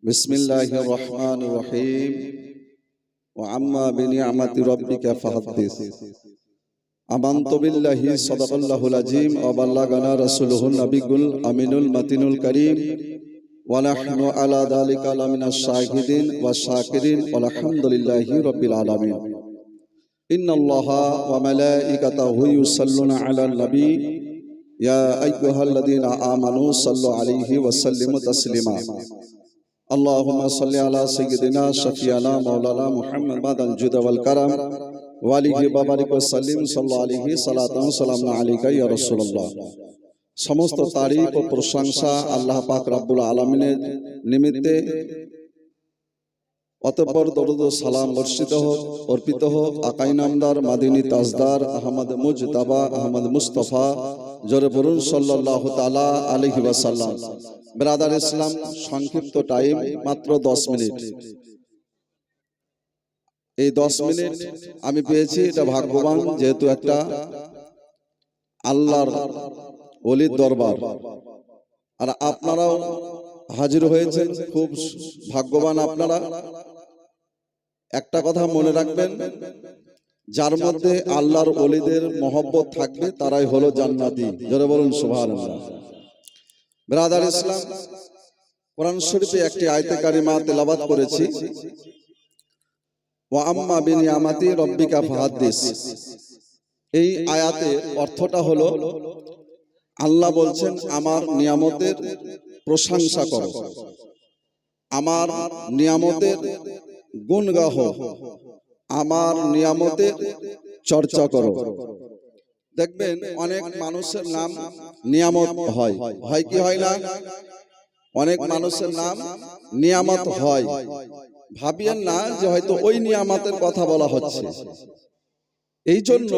বিসমিল্লাহির রহমানির রহিম ওয়া আম্মা বিনিআমাতি রাব্বিকা ফাহাদ্দিস। আমানতু বিল্লাহি সাদাকাল্লাহুল আযীম ওয়া বাল্লাগানা রাসূলুহুন নাবিয়ুল আমিনুল মাতিনুল কারীম ওয়া নাহনু আলা যালিকা লামিনাশ শাহিদিন ওয়াশ শাকিরিন আলহামদুলিল্লাহি রাব্বিল আলামিন। ইন্নাল্লাহা ওয়া মালাইকাতাহু ইউসাল্লুনা আলান নবী ইয়া আইয়ুহাল্লাযীনা আমানু সাল্লু আলাইহি ওয়া সাল্লিমু তাসলিমা। اللهم صل على سيدنا شفيعنا مولانا محمد بعد الجود والكرم وعليه وبارك وسلم صلى الله عليه صلاة وسلام عليك يا رسول الله। সমস্ত তারিফ ও প্রশংসা আল্লাহ পাক রব্বুল আলামিনের নিমিত্তে, অতঃপর দরুদ ও সালাম বর্ষিত হোক, অর্পিত হোক আকাই নামদার মাদিনী তাজদার আহমদ মুজতাবা আহমদ মুস্তফা জোরে বলুন সাল্লাল্লাহু তাআলা আলাইহি ওয়াসাল্লাম। ব্রাদার ইসলাম, সংক্ষিপ্ত টাইম মাত্র 10 মিনিট। এই 10 মিনিট আমি পেয়েছি, এটা ভাগ্যবান, যেহেতু একটা আল্লাহর ওলির দরবার আর আপনারাও হাজির হয়েছেন, খুব ভাগ্যবান আপনারা। একটা কথা মনে রাখবেন, যার মধ্যে আল্লাহর ওলিদের মহব্বত থাকবে তারাই হলো জান্নাতি। জোরে বলুন সুবহানাল্লাহ। ব্রাদার ইসলাম, কোরআন শরীফে একটি আয়াতে কারিমা তেলাওয়াত করেছি, ওয়া আম্মা বিনিআমাতি রাব্বিকা ফাহাদ্দিস। এই আয়াতের অর্থটা হলো, আল্লাহ বলছেন আমার নিয়ামতের প্রশংসা করো, আমার নিয়ামতের গুণ গাও, আমার নিয়ামতের চর্চা করো। দেখবেন অনেক মানুষের নাম নিয়ামত হয়, হয় কি হয় না? অনেক মানুষের নাম নিয়ামত হয়। ভাবিয়েন না যে হয়তো ওই নিয়ামতের কথা বলা হচ্ছে। এই জন্য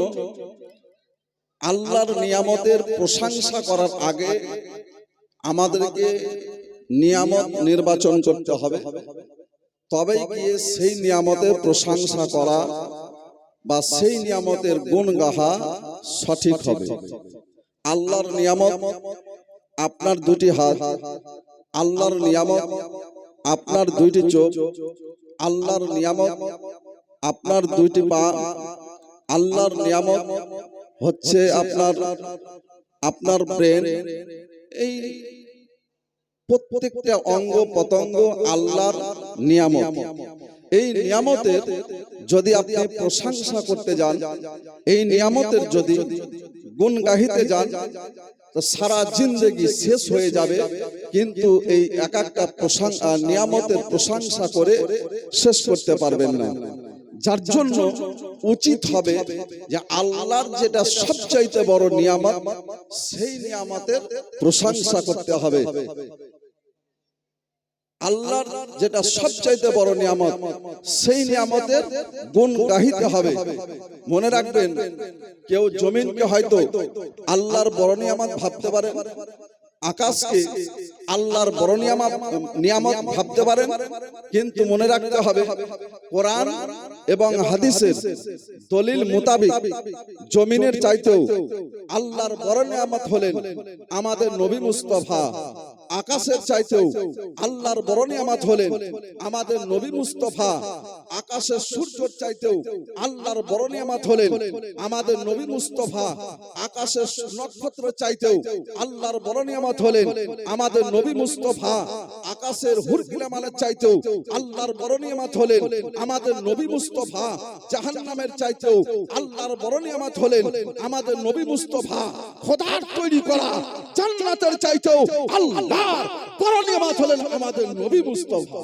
আল্লাহর নিয়ামতের প্রশংসা করার আগে আমাদেরকে নিয়ামত নির্বাচন করতে হবে, তবেই গিয়ে সেই নিয়ামতের প্রশংসা করা বা সেই নিয়ামতের গুণ গাহা সঠিক হবে। আল্লাহর নিয়ামত আপনার দুটি হাত, আল্লাহর নিয়ামত আপনার দুইটি চোখ, আল্লাহর নিয়ামত আপনার দুইটি পা, আল্লাহর নিয়ামত হচ্ছে আপনার ব্রেন। এই প্রত্যেকটা অঙ্গ প্রত্যঙ্গ আল্লাহর নিয়ামত। এই নিয়ামতের যদি আপনি প্রশংসা করতে যান, এই নিয়ামতের যদি গুণ গাহিতে যান, তো সারা জিন্দেগি শেষ হয়ে যাবে, কিন্তু এই এক একটা নিয়ামতের প্রশংসা করে শেষ করতে পারবেন না। যার জন্য উচিত হবে যে আল্লাহর যেটা সবচাইতে বড় নিয়ামত, সেই নিয়ামতের প্রশংসা করতে হবে। আল্লাহর যেটা সবচাইতে বড় নিয়ামত, সেই নিয়ামতের গুণ গাহিতে হবে। মনে রাখবেন, কেউ জমিনকে হয়তো আল্লাহর বড় নিয়ামত ভাবতে পারেন, আকাশকে আল্লাহর বড় নিয়ামত ভাবতে পারেন, কিন্তু মনে রাখতে হবে কোরআন এবং হাদিসের দলিল মোতাবেক জমিনের চাইতেও আল্লাহর বড় নিয়ামত হলেন আমাদের নবী মুস্তাফা। আকাশের চাইতেও আল্লাহর বড় নিয়ামত হলেন আমাদের নবী মুস্তাফা। আকাশের সূর্যের চাইতেও আল্লাহর বড় নিয়ামত হলেন আমাদের নবী মুস্তাফা। আকাশের নক্ষত্র চাইতেও আল্লাহর বড় নিয়ামত হলেন আমাদের নবী মুস্তাফা। আকাশের হুরকিলামানের চাইতেও আল্লাহর বড় নিয়ামত হলেন আমাদের নবী মুস্তাফা। জাহান্নামের চাইতেও আল্লাহর বড় নিয়ামত হলেন আমাদের নবী মুস্তাফা। খোদার তৈরি করা জান্নাতের চাইতেও আল্লাহর বড় নিয়ামত হলেন আমাদের নবী মুস্তাফা।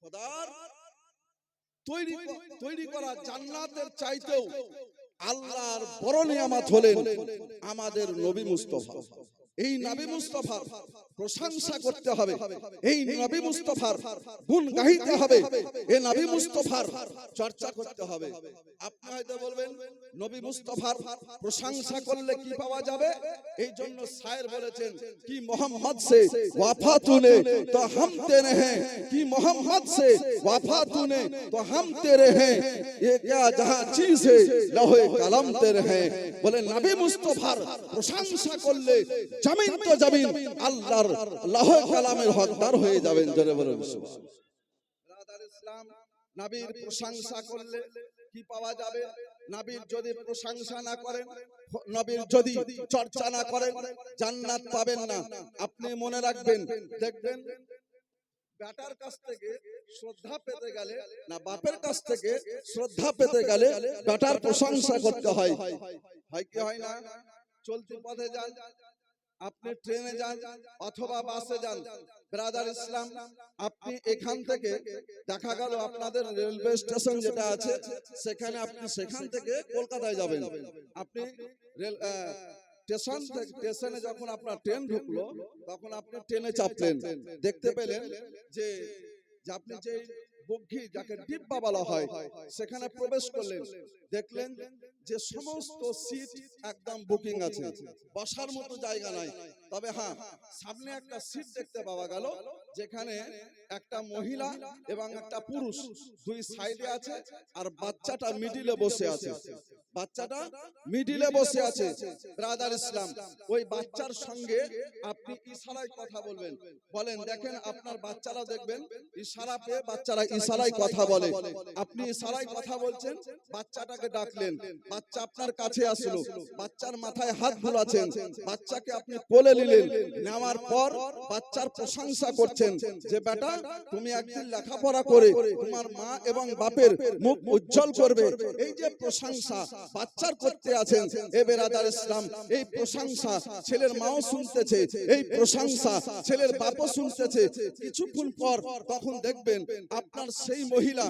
খোদার তৈরি করা জান্নাতের চাইতেও আল্লাহর বড় নিয়ামত হলেন আমাদের নবী মুস্তাফা। এই নবী মুস্তাফার প্রশংসা করতে হবে, এই নবী মুস্তাফার গুণ গাইতে হবে, এই নবী মুস্তাফার চর্চা করতে হবে। আপনি হয়তো বলবেন, নবী মুস্তাফার প্রশংসা করলে কি পাওয়া যাবে? এই জন্য শায়ের বলেছেন, কি মোহাম্মদ সে ওয়াফা তুনে তো হাম তেরে হ্যাঁ, কি মোহাম্মদ সে ওয়াফা তুনে তো হাম তেরে হ্যাঁ, ये क्या जहां चीज है लौहे कलम तेरे हैं। বলে নবী মুস্তাফার প্রশংসা করলে জমিন তো জমিন আল্লাহর আল্লাহর লাহে কালামের হকদার হয়ে যাবেন। জোরে বলুন সুবহানাল্লাহ। ব্রাদার ইসলাম, নবীর প্রশংসা করলে কি পাওয়া যাবে? নবীর যদি প্রশংসা না করেন, নবীর যদি চর্চা না করেন, জান্নাত পাবেন না। আপনি মনে রাখবেন, দেখবেন বেটার কাছ থেকে শ্রদ্ধা পেতে গেলে না বাপের কাছ থেকে শ্রদ্ধা পেতে গেলে বেটার প্রশংসা করতে হয়। হয় কি হয় না? চলতি পথে যান, আপনি ট্রেনে যান অথবা বাসে যান, ব্রাদার ইসলাম, আপনি এখান থেকে দেখা গেল আপনাদের রেলওয়ে স্টেশন যেটা আছে সেখানে, আপনি সেখান থেকে কলকাতায় যাবেন। আপনি রেল স্টেশনে যখন আপনার ট্রেন ঢুকলো, তখন আপনি ট্রেনে চাপলেন, দেখতে পেলেন যে আপনি যে বগি যাকে ডিব্বা বলা হয় সেখানে প্রবেশ করলেন, দেখলেন যে সমস্ত সিট একদম বুকিং আছে, বসার মতো জায়গা নাই। তবে হ্যাঁ, সামনে একটা সিট দেখতে পাওয়া গেল যেখানে একটা মহিলা এবং একটা পুরুষ দুই সাইডে আছে, আর বাচ্চাটা মিডিলে বসে আছে। বাচ্চাটা মিডিলে বসে আছে। ব্রাদার ইসলাম, ওই বাচ্চার সঙ্গে আপনি ইশারায় কথা বলবেন। বলেন, দেখেন আপনার বাচ্চারা দেখবেন ইশারা পেয়ে বাচ্চারা ইশারায় কথা বলে। আপনি ইশারায় কথা বলছেন, বাচ্চাটাকে ডাকলেন, বাচ্চা আপনার কাছে আসলো, বাচ্চার মাথায় হাত বুলাচ্ছেন, বাচ্চাকে আপনি কোলে নিলেন, নেওয়ার পর বাচ্চার প্রশংসা করছেন যে বেটা তুমি একদিন লেখাপড়া করে তোমার মা এবং বাপের মুখ উজ্জ্বল করবে। এই যে প্রশংসা বাচ্চার করতে আছেন, এ বেরাদার ইসলাম, এই প্রশংসা ছেলের মাও শুনতেছে, এই প্রশংসা ছেলের বাপও শুনতেছে। কিছুক্ষণ পর তখন দেখবেন আপনার সেই মহিলা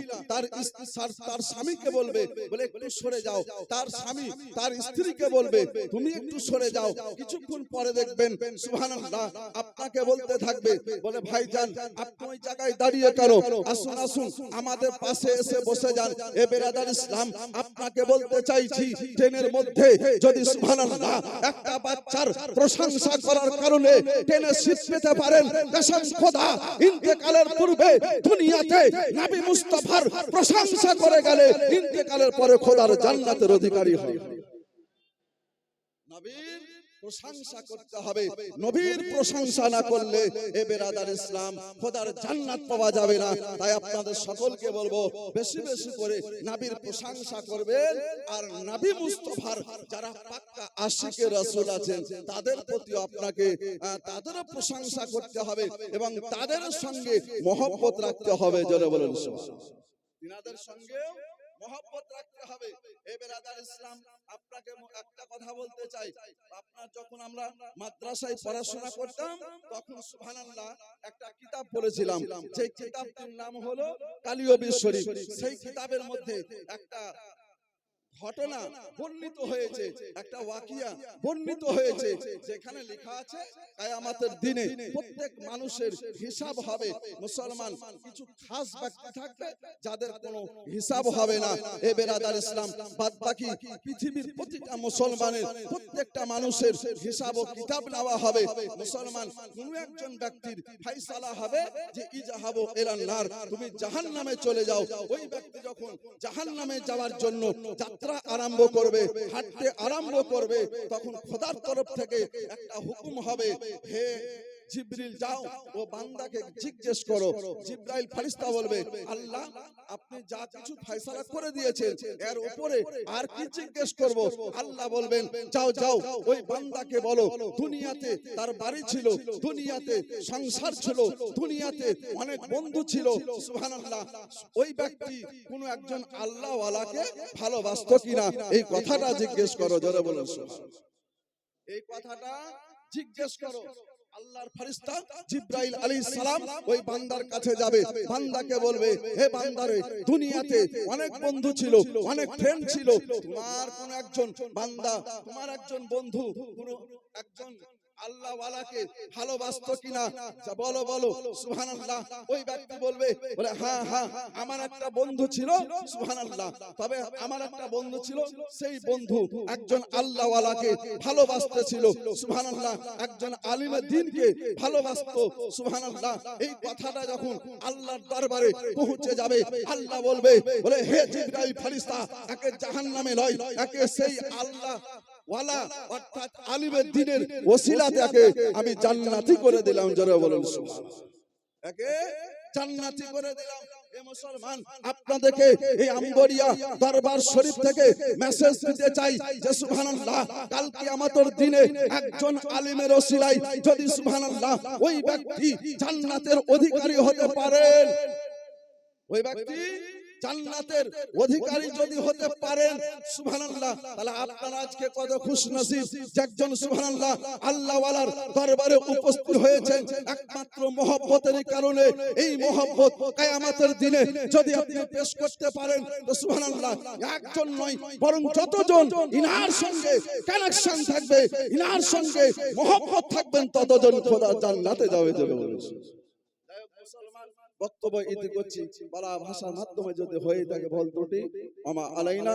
তার স্বামীকে বলবে, বলে একটু সরে যাও। তার স্বামী তার স্ত্রীকে বলবে তুমি একটু সরে যাও। কিছুক্ষণ পরে দেখবেন সুবহানাল্লাহ আপনাকে বলতে থাকবে, বলে ভাইজান আপনি ওই জায়গায় দাঁড়িয়ে কেন, আসুন আসুন আমাদের পাশে এসে বসে যান। এ বেরাদার ইসলাম, আপনাকে বলতে চাইছি ট্রেনের মধ্যে যদি সুবহানাল্লাহ একটা বাচ্চার প্রশংসা করার কারণে ট্রেনে সিট পেতে পারেন, কসম খোদা ইন্তেকালের পূর্বে দুনিয়াতে নবী মুস্তাফার প্রশংসা করে গেলে ইন্তেকালের পরে খোদার জান্নাতের অধিকারী হবে। নবীর প্রশংসা করতে হবে, নবীর প্রশংসা না করলে এ বেরাদার ইসলাম খোদার জান্নাত পাওয়া যাবে না। তাই আপনাদের সকলকে বলবো বেশি বেশি করে নবীর প্রশংসা করবেন, আর নবী মুস্তাফার যারা পাক্কা আশিকে রাসূল আছেন তাদের প্রতি আপনাকে তাদেরও প্রশংসা করতে হবে এবং তাদের সঙ্গে মহব্বত রাখতে হবে। জোরে বলুন সুবহানাল্লাহ। তিনাদের সঙ্গে মহব্বত রাখতে হবে। এ বেরাদার ইসলাম, আপনাকে একটা কথা বলতে চাই, আপনার যখন আমরা মাদ্রাসায় পড়াশোনা করতাম তখন সুবহানাল্লাহ একটা কিতাব পড়েছিলাম, যে কিতাবটির নাম হলো কালিয়বীর শরীফ। সেই কিতাবের মধ্যে একটা ঘটনা বর্ণিত হয়েছে, একটা ওয়াকিয়া বর্ণিত হয়েছে, যেখানে লেখা আছে কিয়ামতের দিনে প্রত্যেক মানুষের হিসাব হবে। মুসলমান কিছু খাস ব্যক্তি থাকবে যাদের কোনো হিসাব হবে না। এ বেরাদার ইসলাম, বাদবাকি পৃথিবীর প্রতিটা মুসলমানের প্রত্যেকটা মানুষের হিসাব ও কিতাব নেওয়া হবে। মুসলমান কোন একজন ব্যক্তির ফয়সালা হবে যে ইজাহাবু ইলান নার, তুমি জাহান্নামে চলে যাও। ওই ব্যক্তি যখন জাহান্নামে যাওয়ার জন্য যাত্রা আরম্ভ করবে, হাঁটতে আরম্ভ করবে, তখন খোদার তরফ থেকে একটা হুকুম হবে, হে জিবরিল যাও ও বান্দাকে জিজ্ঞেস করো। জিবরাইল ফেরেশতা বলবে, আল্লাহ আপনি যা কিছু ফয়সালা করে দিয়েছেন এর উপরে আর কি জিজ্ঞেস করব? আল্লাহ বলবেন, যাও যাও ওই বান্দাকে বলো দুনিয়াতে তার বাড়ি ছিল, দুনিয়াতে সংসার ছিল, দুনিয়াতে অনেক বন্ধু ছিল, সুবহানাল্লাহ, ওই ব্যক্তি কোন একজন আল্লাহ ওয়ালাকে ভালোবাসতো কিনা এই কথাটা জিজ্ঞেস করো। জোরে বলুন সুবহানাল্লাহ। এই কথাটা জিজ্ঞেস করো। আল্লাহর ফেরেশতা জিবরাইল আলাইহিস সালাম ওই বান্দার কাছে যাবে, বান্দাকে বলবে, হে বান্দারে দুনিয়াতে অনেক বন্ধু ছিল, অনেক ফ্রেন্ড ছিল, তোমার কোন একজন বান্দা, তোমার একজন বন্ধু কোন একজন আল্লাহ ওয়ালাকে ভালোবাসতো কিনা বলো বলো। সুবহানাল্লাহ। ওই ব্যক্তি বলবে, বলে হ্যাঁ হ্যাঁ আমার একটা বন্ধু ছিল, সুবহানাল্লাহ, তবে আমার একটা বন্ধু ছিল, সেই বন্ধু একজন আল্লাহ ওয়ালাকে ভালোবাসতে ছিল, সুবহানাল্লাহ, একজন আলিমে দ্বীনকে ভালোবাসতো, সুবহানাল্লাহ। এই কথাটা যখন আল্লাহর দরবারে পৌঁছে যাবে, আল্লাহ বলবে, বলে হে জিবরাইল ফেরেশতা, একে জাহান্নামে লয়, একে সেই আল্লাহ ওয়ালা অর্থাৎ আলিমের দ্বীনের ওসিলা থেকে আমি জান্নাতি করে দিলাম। জোরে বলুন সুবহানাল্লাহ। একে জান্নাতি করে দিলাম। এ মুসলমান, আপনাদেরকে এই আম্বরিয়া দরবার শরীফ থেকে মেসেজ দিতে চাই যে সুবহানাল্লাহ, কাল কিয়ামতের দিনে একজন আলিমের ওসিলায় যদি সুবহানাল্লাহ ওই ব্যক্তি জান্নাতের অধিকারী হতে পারেন, ওই ব্যক্তি জান্নাতের অধিকারী যদি হতে পারেন সুবহানাল্লাহ, তাহলে আপনারা আজকে কত খুশনসিব যে একজন সুবহানাল্লাহ আল্লাহ ওয়ালার দরবারে উপস্থিত হয়েছেন একমাত্র মহব্বতের কারণে। এই মহব্বত কিয়ামতের দিনে যদি আপনি পেশ করতে পারেন তো সুবহানাল্লাহ একজন নয় বরং যতজন ইনার সঙ্গে কানেকশন থাকবে, ইনার সঙ্গে মহব্বত থাকবেন, ততজন খোদা জান্নাতে যাবে। বক্তব্য ইতি করছি, বলা ভাষার মাধ্যমে যদি হয়ে থাকে ভুল ত্রুটি আমা আলাইনা।